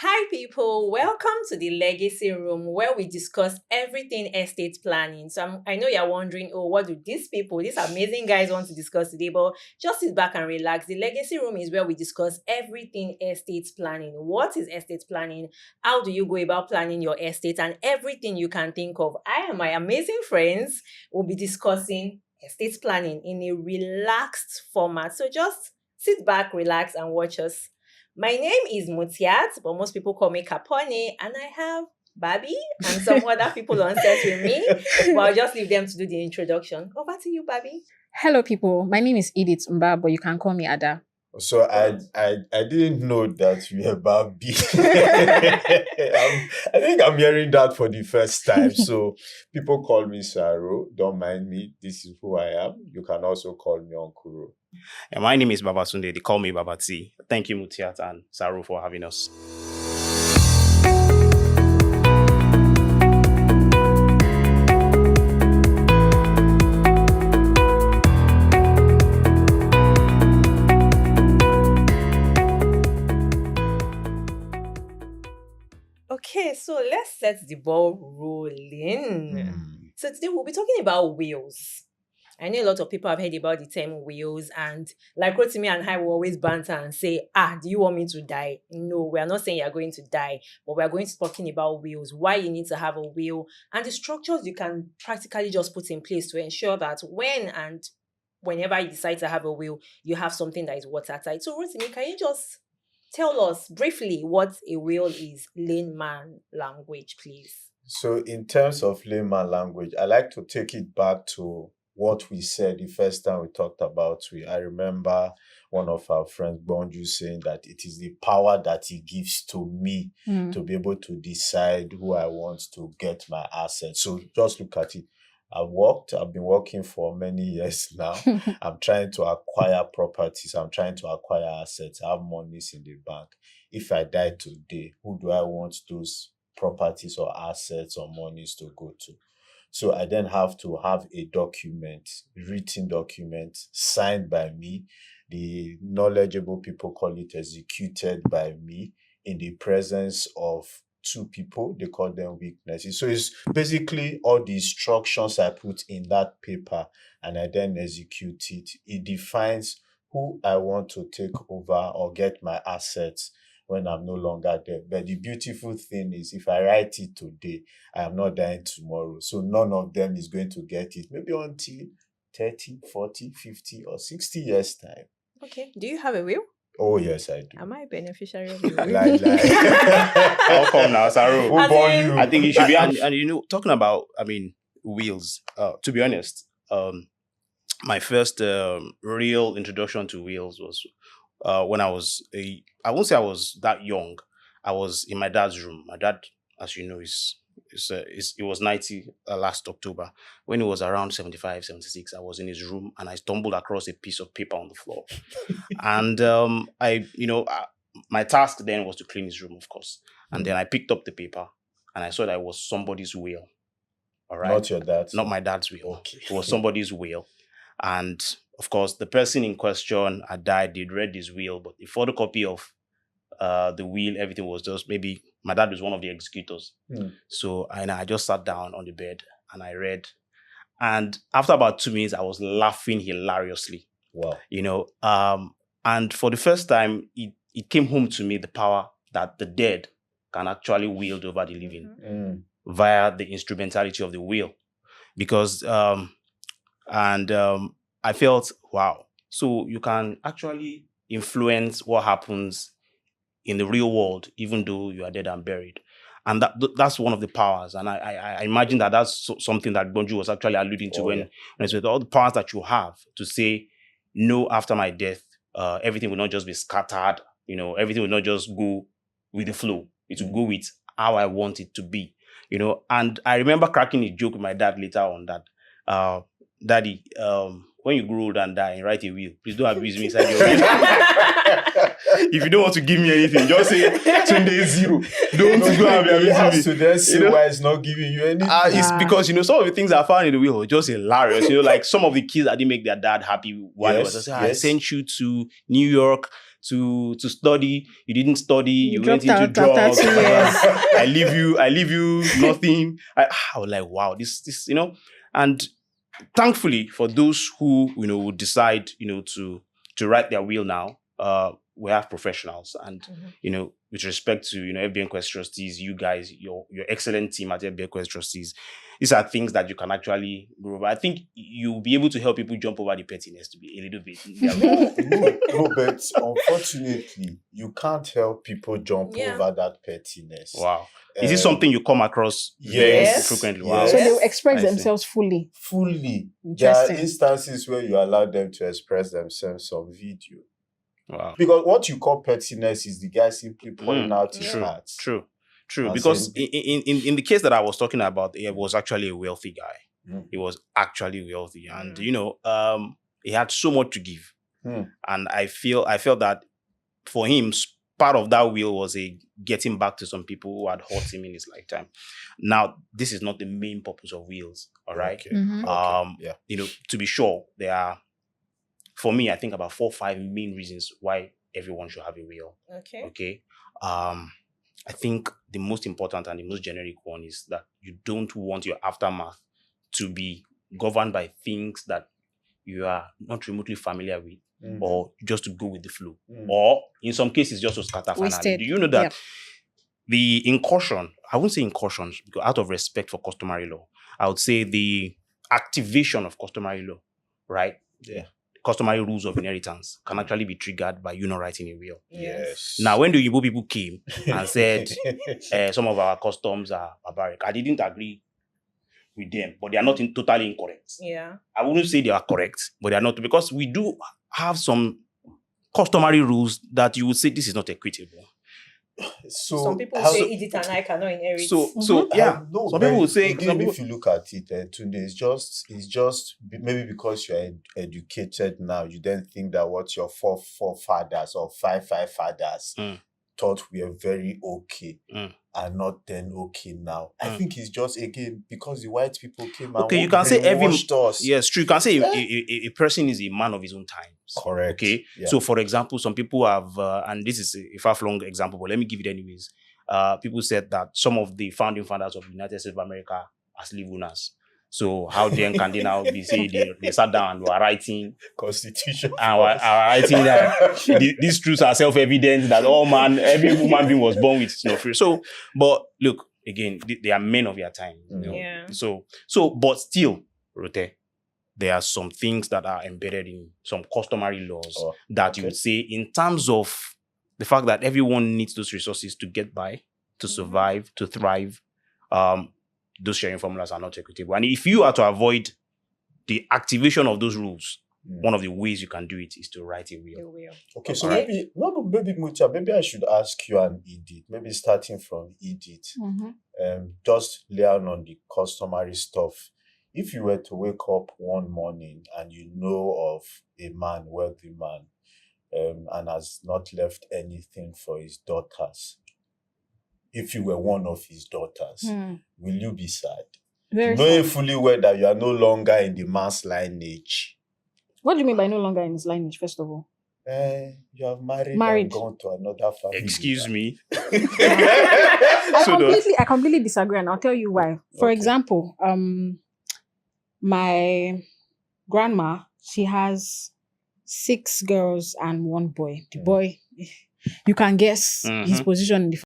Hi, people. Welcome to the Legacy Room where we discuss everything estate planning. So I know you're wondering, what do these amazing guys want to discuss today? But just sit back and relax. The Legacy Room is where we discuss everything estate planning. What is estate planning? How do you go about planning your estate? And everything you can think of. I and my amazing friends will be discussing estate planning in a relaxed format. So just sit back, relax, and watch us. My name is Mutiat, but most people call me Capone, and I have Babi and some other people on set with me. But I'll just leave them to do the introduction. Over to you, Babi. Hello, people. My name is Edith Mba, but you can call me Ada. So I didn't know that you were Babi. I think I'm hearing that for the first time. So people call me Saro. Don't mind me. This is who I am. You can also call me Onkuro. Yeah, my name is Babatunde. They call me Babati. Thank you, Mutiat and Saru, for having us. Okay, so let's set the ball rolling. So today we'll be talking about wills. I know a lot of people have heard about the term wills, and like Rotimi and I will always banter and say, do you want me to die? No, we are not saying you're going to die, but we are going to be talking about wills, why you need to have a will, and the structures you can practically just put in place to ensure that when and whenever you decide to have a will, you have something that is watertight. So Rotimi, can you just tell us briefly what a will is, layman language, please? So in terms of layman language, I like to take it back to what we said the first time we talked about will. I remember one of our friends, Bonju, saying that it is the power that he gives to me to be able to decide who I want to get my assets. So just look at it. I've been working for many years now. I'm trying to acquire properties. I'm trying to acquire assets. I have monies in the bank. If I die today, who do I want those properties or assets or monies to go to? So I then have to have a document, written document, signed by me. The knowledgeable people call it executed by me in the presence of two people. They call them witnesses. So it's basically all the instructions I put in that paper and I then execute it. It defines who I want to take over or get my assets when I'm no longer there. But the beautiful thing is, if I write it today, I am not dying tomorrow. So none of them is going to get it, maybe until 30, 40, 50, or 60 years' time. Okay. Do you have a will? Oh, yes, I do. Am I a beneficiary of your will? Lie. How come now, Saru? Who born you? I think it should be. And talking about, wills, to be honest, my first real introduction to wills was when I won't say I was that young. I was in my dad's room. My dad, as you know, it was 90 last October. When he was around 75, 76, I was in his room and I stumbled across a piece of paper on the floor. And my task then was to clean his room, of course. And then I picked up the paper and I saw that it was somebody's will. All right. Not your dad's. Not my dad's will. Okay. It was somebody's will. And of course, the person in question had died. They'd read his will, but the photocopy of the will, everything was just, maybe my dad was one of the executors. So I just sat down on the bed and I read. And after about 2 minutes, I was laughing hilariously. Wow. And for the first time, it came home to me the power that the dead can actually wield over the living via the instrumentality of the will. Because I felt, wow. So you can actually influence what happens in the real world, even though you are dead and buried. And that's one of the powers. And I imagine that that's something that Bonju was actually alluding to when he said all the powers that you have to say, no, after my death, everything will not just be scattered. Everything will not just go with the flow. It will go with how I want it to be. And I remember cracking a joke with my dad later on that, Daddy, when you grow old and die and write a will, please don't abuse me inside your will. If you don't want to give me anything, just say Tunde 0. Don't go and be abusing me. So then say why it's not giving you anything. It's because some of the things I found in the will were just hilarious. Like some of the kids that didn't make their dad happy while I sent you to New York to study. You didn't study. You went dropped into out after drugs. 2 years. I leave you, nothing. I was like, wow, this, and thankfully for those who, would decide, to write their will now, we have professionals, and with respect to FBN Quest Trustees, you guys, your excellent team at FBN Quest Trustees, these are things that you can actually grow over. I think you'll be able to help people jump over the pettiness to be a little bit. No, but unfortunately, you can't help people jump over that pettiness. Wow. Is this something you come across very Yes. frequently? Yes. So they will express I see. themselves fully. Fully. There are Interesting. instances where you allow them to express themselves on video. Wow. Because what you call pettiness is the guy simply pouring out his heart. True. And Because saying- in the case that I was talking about, it was actually a wealthy guy. Mm. He was actually wealthy, and he had so much to give. And I felt that for him, part of that will was a getting back to some people who had hurt him in his lifetime. Now, this is not the main purpose of wills, all right? Okay. Okay. To be sure, there are, for me, I think about 4 or 5 main reasons why everyone should have a will. Okay. I think the most important and the most generic one is that you don't want your aftermath to be governed by things that you are not remotely familiar with, or just to go with the flow, or in some cases just to scatter finally. Wasted. Do you know that the incursion, I won't say incursions, because out of respect for customary law, I would say the activation of customary law, right? Yeah. Customary rules of inheritance can actually be triggered by you not writing a will. Yes. Now, when the Igbo people came and said some of our customs are barbaric, I didn't agree with them, but they are not totally incorrect. Yeah. I wouldn't say they are correct, but they are not, because we do have some customary rules that you would say this is not equitable. So some people say Edith and I cannot inherit. So yeah, no, some people would say. again, if you look at it, Tunde, it's just maybe because you're educated now, you then think that what your forefathers or five fathers thought were very okay are not then okay now. I think it's just, again, because the white people came and you can say us. Yes, true. You can say a person is a man of his own times. Correct. Okay. Yeah. So, for example, some people have, and this is a far-flung example, but let me give it anyways. People said that some of the founding fathers of the United States of America are slave owners. So how then can they now be say they sat down and were writing Constitution and were writing that these truths are self-evident, that every woman being was born with no free. So, but look, again, they are men of their time. Yeah. So, but still, Rote, there are some things that are embedded in some customary laws that you would say, in terms of the fact that everyone needs those resources to get by, to survive, to thrive. Those sharing formulas are not equitable. And if you are to avoid the activation of those rules, one of the ways you can do it is to write a will. Okay, so maybe Mucha, maybe I should ask you and Edith, maybe starting from Edith, just learn on the customary stuff. If you were to wake up one morning and you know of a man, wealthy man, and has not left anything for his daughters, if you were one of his daughters, will you be sad? Knowing fully well that you are no longer in the man's lineage. What do you mean by no longer in his lineage, first of all? You have married and gone to another family. Excuse me. I completely disagree, and I'll tell you why. For example, my grandma, she has 6 girls and 1 boy. The boy, you can guess his position in the